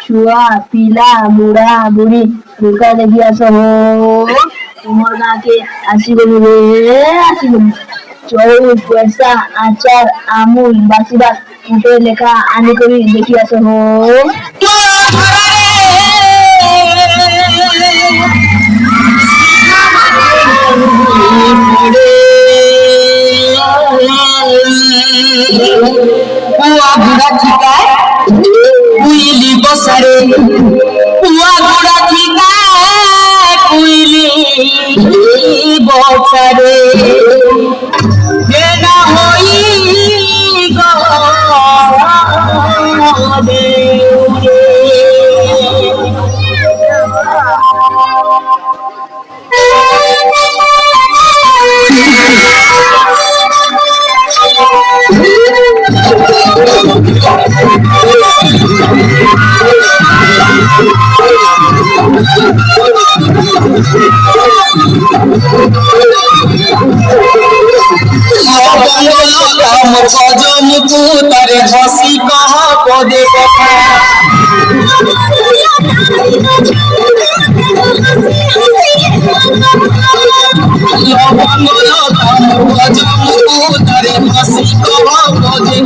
छुआ पिला बुढ़ा बुढ़ी भूखा देखी आस हो तुमर गाँ के आसीगलु रे आसीगलु चौल पैसा आचार आमूल बासीबात उठे लेखा आनी करी देखी आस हो बुढ़ा ठिकाए कुइली बसरे पुआ बुढ़ा ठिकाए कुइली बसरे देना होई गदे तारे हसी कहा पदे कथा तारे हसी कहा पदे